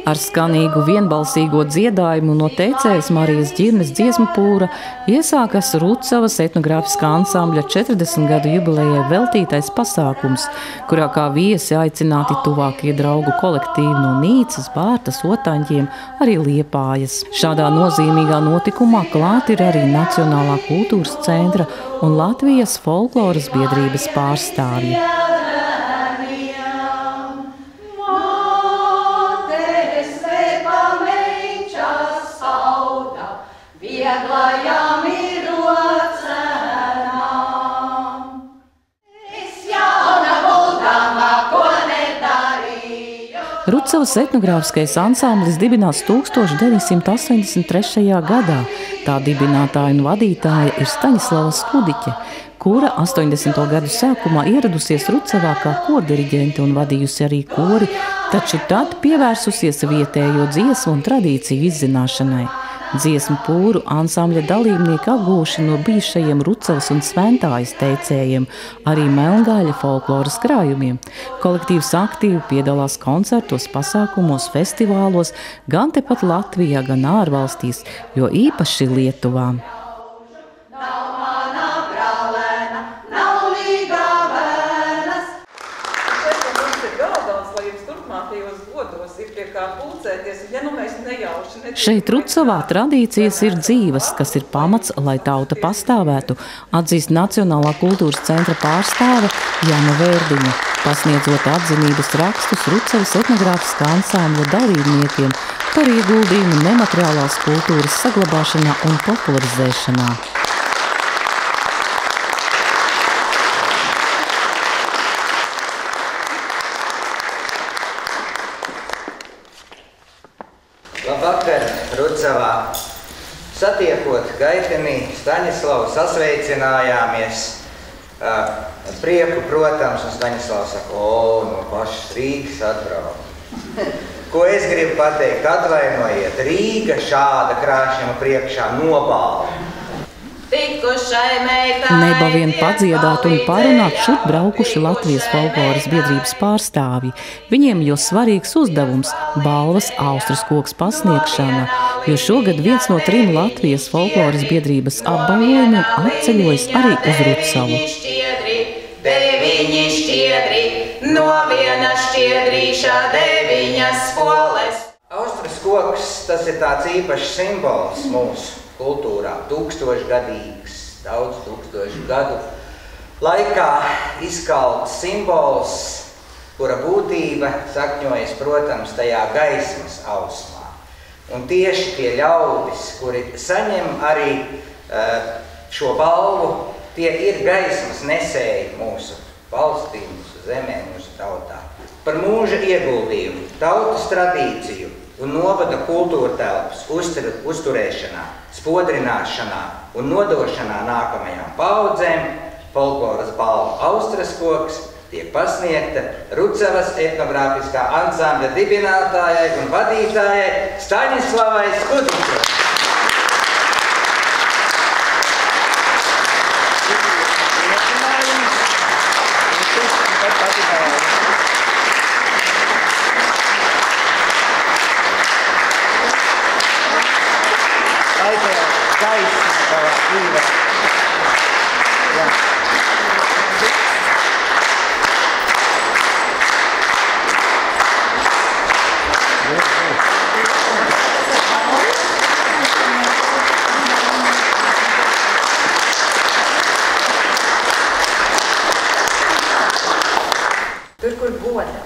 Ar skanīgu vienbalsīgo dziedājumu no teicējas Marijas Ģirnes dziesmu pūra iesākas Rucavas etnogrāfiskā ansambļa 40 gadu jubilejai veltītais pasākums, kurā kā viesi aicināti tuvākie draugu kolektīvi no Nīcas, Bārtas, Otaņģiem, arī Liepājas. Šādā nozīmīgā notikumā klāt ir arī Nacionālā kultūras centra un Latvijas folkloras biedrības pārstāvji. Rucavas etnogrāfiskais ansamblis dibināts 1983. gadā. Tā dibinātāja un vadītāja ir Staņislava Skudiķe, kura 80. gadu sākumā ieradusies Rucavā kā kordiriģente un vadījusi arī kori, taču tad pievērsusies vietējo dziesmu un tradīciju izzināšanai. Dziesmu pūru ansambļa dalībnieki apgūši no bijušajiem Rucavas un Sventājas teicējiem, arī Melngāļa folkloras krājumiem. Kolektīvs aktīvi piedalās koncertos, pasākumos, festivālos, gan tepat Latvijā, gan ārvalstīs, jo īpaši Lietuvā. Šeit Rucavā tradīcijas ir dzīves, kas ir pamats, lai tauta pastāvētu, atzīst Nacionālā kultūras centra pārstāve Jana Vērdiņa, pasniedzot atzinības rakstus Rucavas etnogrāfiskā ansambļa dalībniekiem par ieguldījumu nemateriālās kultūras saglabāšanā un popularizēšanā. Labvakar, Rucavā! Satiekot gaitenī Staņislavu sasveicinājāmies. Prieku, protams, un Staņislavs saka, no pašas Rīgas atbrauc. Ko es gribu pateikt? Atvainojiet, Rīga šāda krāšņuma priekšā nobāla. Neba vien padziedāt un parunāt šurp braukuši Latvijas folkloras biedrības pārstāvji. Viņiem jau svarīgs uzdevums – balvas Austras koks pasniegšana, jo šogad viens no 3 Latvijas folkloras biedrības apbalvojumiem atceļojas arī uz Rucavu. Deviņi šķiedri, no viena šķiedrīša 9 skoles. Austras koks, tas ir tāds īpašs simbols mūsu kultūrā, tūkstošgadīgs, daudz tūkstošu gadu laikā izkalts simbols, kura būtība sakņojas, protams, tajā gaismas ausmā. Un tieši tie ļaudis, kuri saņem arī šo balvu, tie ir gaismas nesēji mūsu valstī, mūsu zemē, mūsu tautā. Par mūža ieguldījumu, tautas tradīciju un novada kultūra telpas uzturēšanā, spodrināšanā un nodošanā nākamajām paudzēm folkloras balva Austras koks tiek pasniegta Rucavas etnogrāfiskā ansambļa dibinātājai un vadītājai Staņislavai Skudiķei. Tur, kur goda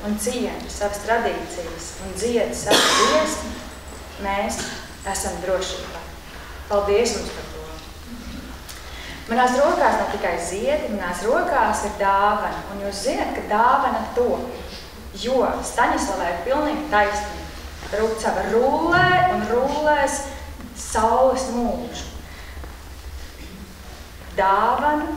un ciena savas tradīcijas un dzied savu dziesmu, mēs esam drošībā. Paldies mums par to! Manās rokās nav tikai ziedi, manās rokās ir dāvana. Un jūs zināt, ka dāvana top, jo Staņislavai ir pilnīgi taisnība. Rucava rullē un rullēs saules mūžu. Dāvana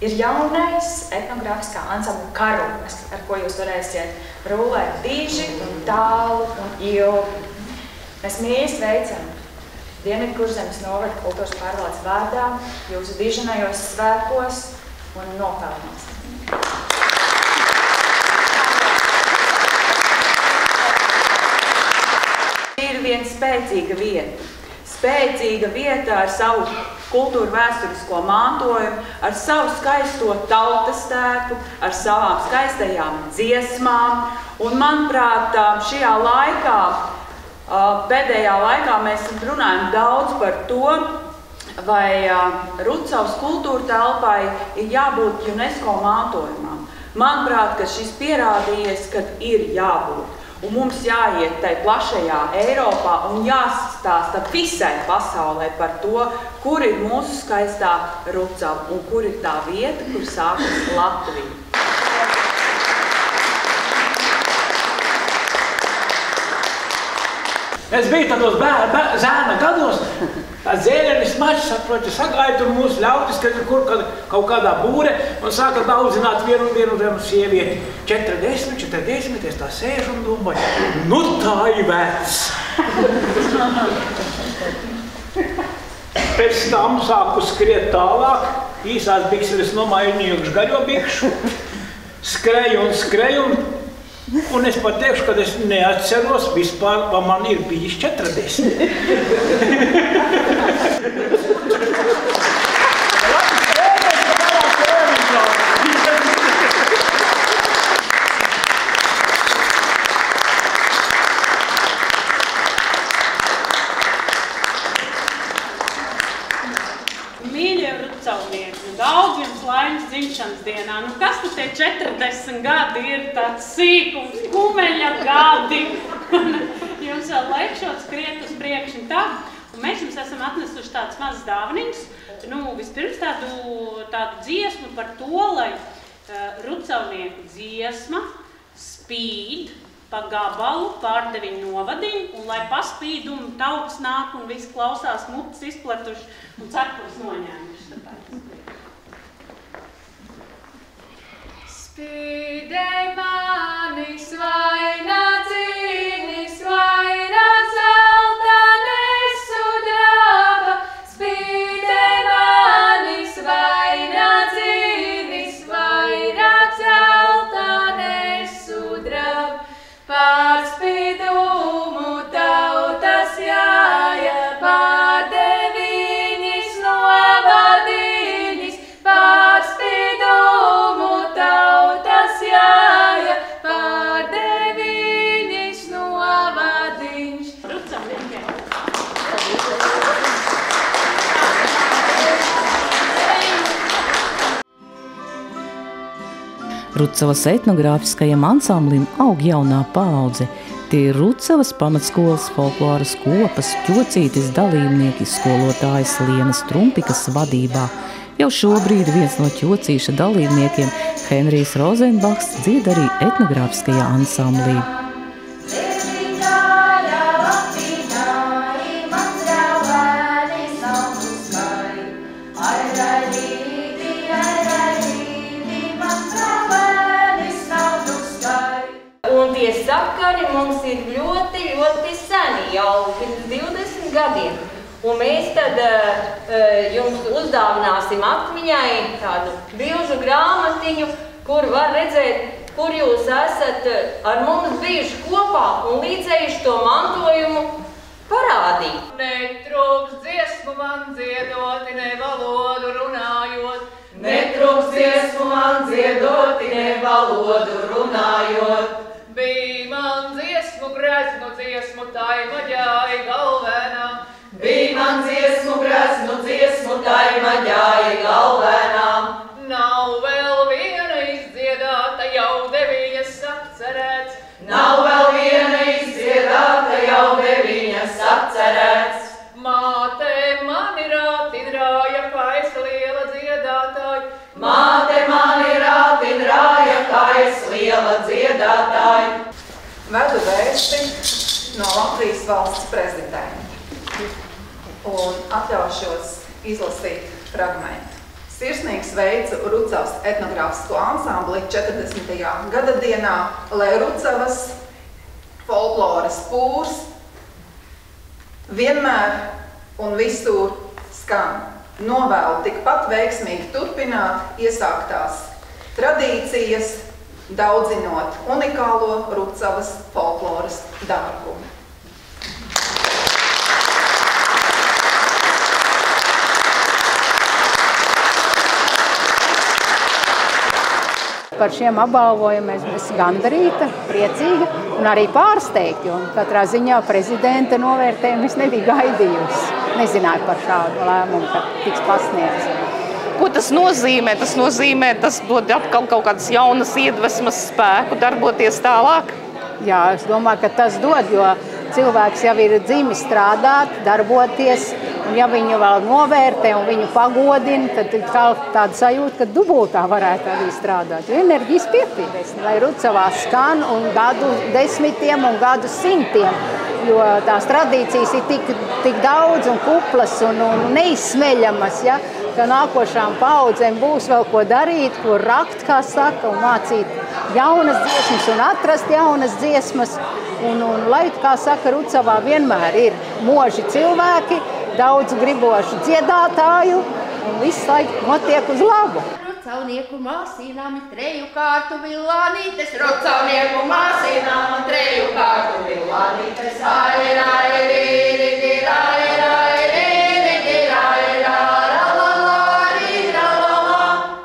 ir jaunais etnogrāfiskā ansambļa karogs, ar ko jūs varēsiet rullēt diži un tālu un ilgi. Mēs mīļi sveicam Dienvidkurzemes novada kultūras pārvaldes vārdā jūsu diženajos svētkos un nopelnos. viena spēcīga vieta. Spēcīga vieta ar savu kultūru vēsturisko mantojumu, ar savu skaisto tautas tēku, ar savām skaistajām dziesmām. Un, manuprāt, šajā laikā, pēdējā laikā mēs runājam daudz par to, vai Rucavas kultūra telpai ir jābūt UNESCO mantojumam. Manuprāt, ka šis pierādījies, ka ir jābūt. Un mums jāiet tai plašajā Eiropā un jāstāsta visai pasaulē par to, kur ir mūsu skaistā Rucava un kur ir tā vieta, kur sākas Latvija. Es biju tādos zēna gados, tāds dzēlenis mačs, saproti, sagāja tur mūsu ļautis, kad kur kaut kādā būre un sāka daudzināt vienu sievieti. 40, es tā sēžu un domāju, nu tā ir vecs. Pēc tam sāku skriet tālāk, īsās bikseles nomainījuši gaļo bikšu, skreju un es pat teikšu, ka es neatceros vispār, vai man ir bijis 40. Mīļie rucavnieki, daudz jums laimes dzimšanas dienā. Nu, kas tad tie 40 gadi ir tāds sīkums, kumeļa gadi? Jums vēl laikšot skriet uz priekšu un tā. Un mēs jums esam atnesuši tādas mazas dāvaniņas. Nu, vispirms tādu dziesmu par to, lai rucavnieku dziesma spīd pa gabalu pārdeviņu novadiņu, un lai paspīdumu tauts nāk un visi klausās mutes izplatuši un cepurs noņēmuši. Spīdēj mani svainā dzīni, svainā zelta nesudraba. Spīdēj mani svainā dzīni, svainā zelta nesudraba. Pār spīdumu tautas jāja, pār deviņas novadiņas, pār spīdumu tautas jāja, pār deviņas novadiņas. Rucavas etnogrāfiskajam ansamblim aug jaunā paudze. Tie ir Rucavas pamatskolas folkloras kopas ķocītis dalībnieki skolotājas Lienas Trumpikas vadībā. Jau šobrīd viens no ķocīša dalībniekiem, Henrijs Rozenbachs, dzied arī etnogrāfiskajā ansamblī. Sakari mums ir ļoti seni, jau pirms 20 gadiem. Un mēs tad jums uzdāvināsim atmiņai tādu bilžu grāmatiņu, kur var redzēt, kur jūs esat ar mums bijuši kopā un līdzējuši to mantojumu parādīt. Netrūks dziesmu man dziedoti, ne valodu runājot. Netrūks dziesmu man dziedoti, ne valodu runājot. Bij man dziesmu greznu, dziesmu tai maģāji galvenā. Bij man dziesmu greznu, dziesmu tai maģāji galvenā. Nav vēl viena izdziedāta, jau 9 atcerēts. Nav vēl viena izdziedāta, jau 9 atcerēts. Māte mani rātinrāja, kā es liela dziedātāja. Māte mani rātinrāja, kā es liela dziedātāja. Vedu vēsti no Latvijas valsts prezidenta un atļaušos izlasīt fragmentu. Sirsnīgi sveicu Rucavas etnogrāfisko ansambli 40. gada dienā, lai Rucavas folkloras pūrs vienmēr un visur skan. Novēlu tikpat veiksmīgi turpināt iesāktās tradīcijas, daudzinot unikālo Rucavas folkloras dārgumu. Par šiem apbalvojumiem es gandarīta, priecīga un arī pārsteigta, jo katrā ziņā prezidenta novērtējumu es nebiju gaidījusi. Nezināju par šādu lēmumu, ka tiks pasniegts. Ko tas nozīmē? Tas nozīmē, tas dod atkal kaut kādas jaunas iedvesmas spēku darboties tālāk? Jā, es domāju, ka tas dod, jo cilvēks jau ir dzimis strādāt, darboties, un ja viņu vēl novērtē un viņu pagodina, tad ir tāda sajūta, ka dubultā varētu arī strādāt. Jo enerģijas piepildīs, lai Rucavā skan un gadu desmitiem un gadu simtiem, jo tās tradīcijas ir tik daudz un kuplas un neizsmeļamas, ja, ka nākošām paudzēm būs vēl ko darīt, ko rakt, kā saka, un mācīt jaunas dziesmas un atrast jaunas dziesmas. Un lai, kā saka, Rucavā vienmēr ir moži cilvēki, daudz gribošu dziedātāju, un viss laiks notiek uz labu. Rucavnieku māsīnām ir treju kārtu villānītes, Rucavnieku māsīnām un treju kārtu villānītes,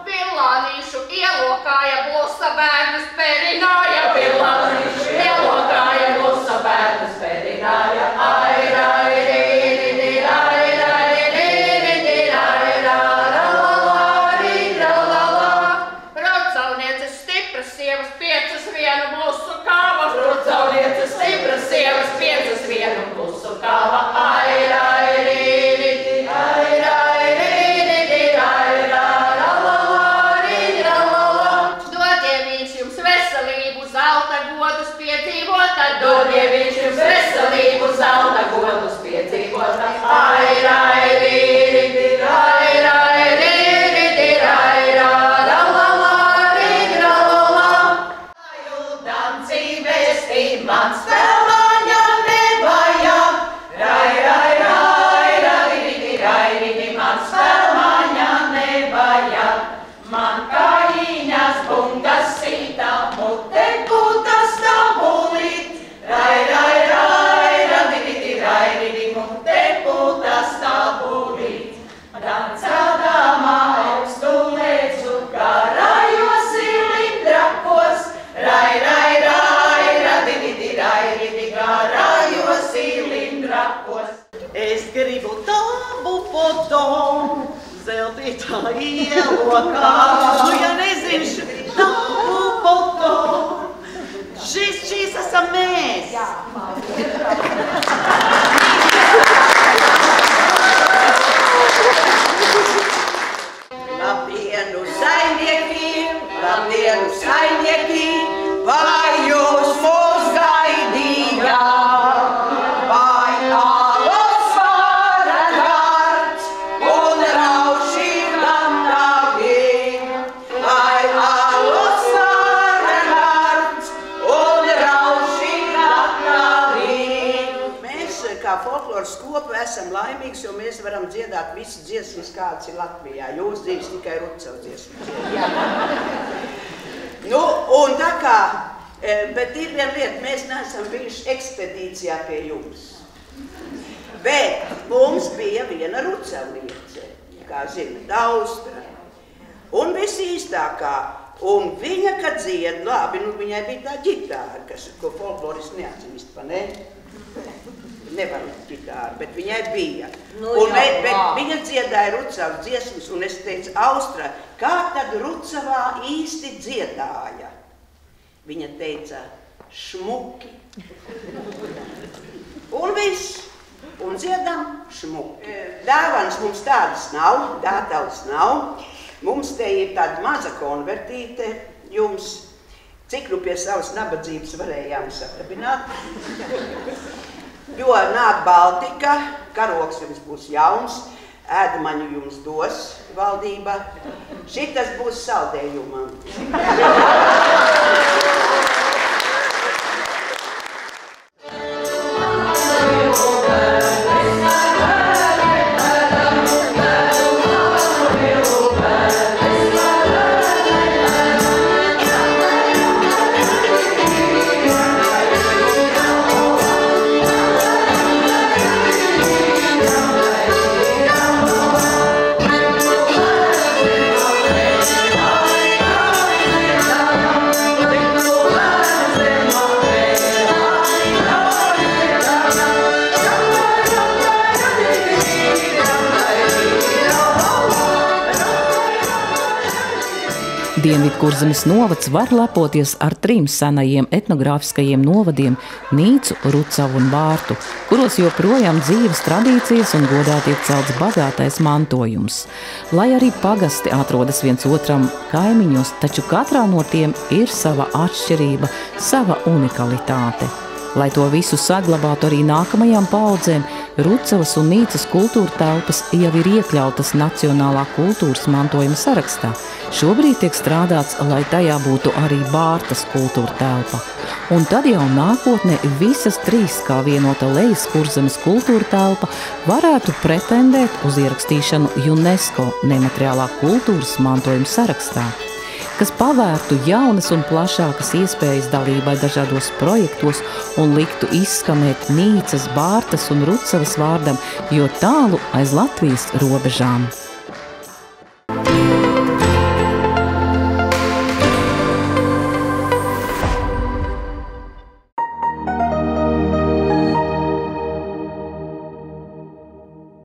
villānīšu ielokāja blusa bērnus perināja, villānīšu ielokāja blusa bērnus perināja, Rucavnieces stipras sievas piecas vienu blusu kāva, Rucavnieces stipras sievas piecas vienu blusu kāva, Dodie viņš jums veselību, zelta godus piedzīvot. Jūdam dzīves ir mans vēl maņam nevajag. Rai, mans vēl maņam nevajag. Man kājiņas bungas sīta, mute puta stabulīt. Dancādāmā augstu lecu, garājos cilindrakos, garājos cilindrakos. Es gribu tābu potom, zeltītā ielokā, ja nezinšu, tābu potom. Šīs esam mēs. Labdienu, saimnieki, vai jūs mūs gaidījāt? Vai alus varenārds un raušīgam navīm? Vai alus varenārds un raušīgam navīm? Mēs, kā folkloras kopa, esam laimīgs, jo mēs varam dziedāt visas dziesmas, kādas ir Latvijā. Jūs dzīves tikai Rucavu dziesmas. Nu, un tā kā, bet ir viena lieta, mēs neesam bijuši ekspedīcijā pie jums. Bet mums bija viena rucavniece, kā zinat, Austra. Un visīstākā. Un viņa, kad dzied, labi, nu viņai bija tā ģitāra, ko folkloris neatzīst, pa ne? Nevar ģitāra, bet viņai bija. Bet viņa dziedāja Rucavas dziesmas, un es teicu, Austra, kā tad Rucavā īsti dziedāja? Viņa teica, šmuki. Un viss. Un dziedam šmuki. Dāvanas mums tādas nav, dātavas nav. Mums te ir tāda maza konvertīte jums. Cik nu pie savas nabadzības varējām saprabināt? Jo nāk Baltika, karoks jums būs jauns, ēdamaņu jums dos valdība. Šitas būs saldējumam. Rai, Dienvidkurzemes novads var lepoties ar 3 senajiem etnogrāfiskajiem novadiem – Nīcu, Rucavu un Bārtu, kuros joprojām dzīves tradīcijas un godā tiek celts bagātais mantojums. Lai arī pagasti atrodas viens otram kaimiņos, taču katrā no tiem ir sava atšķirība, sava unikalitāte. Lai to visu saglabātu arī nākamajām paaudzēm, Rucavas un Nīcas kultūra telpas jau ir iekļautas Nacionālā kultūras mantojuma sarakstā. Šobrīd tiek strādāts, lai tajā būtu arī Bārtas kultūra telpa. Un tad jau nākotnē visas 3 kā vienota Lejaskurzemes kultūra telpa varētu pretendēt uz ierakstīšanu UNESCO nemateriālā kultūras mantojuma sarakstā, kas pavērtu jaunas un plašākas iespējas dalībai dažādos projektos un liktu izskanēt Nīcas, Bārtas un Rucavas vārdam, jo tālu aiz Latvijas robežām.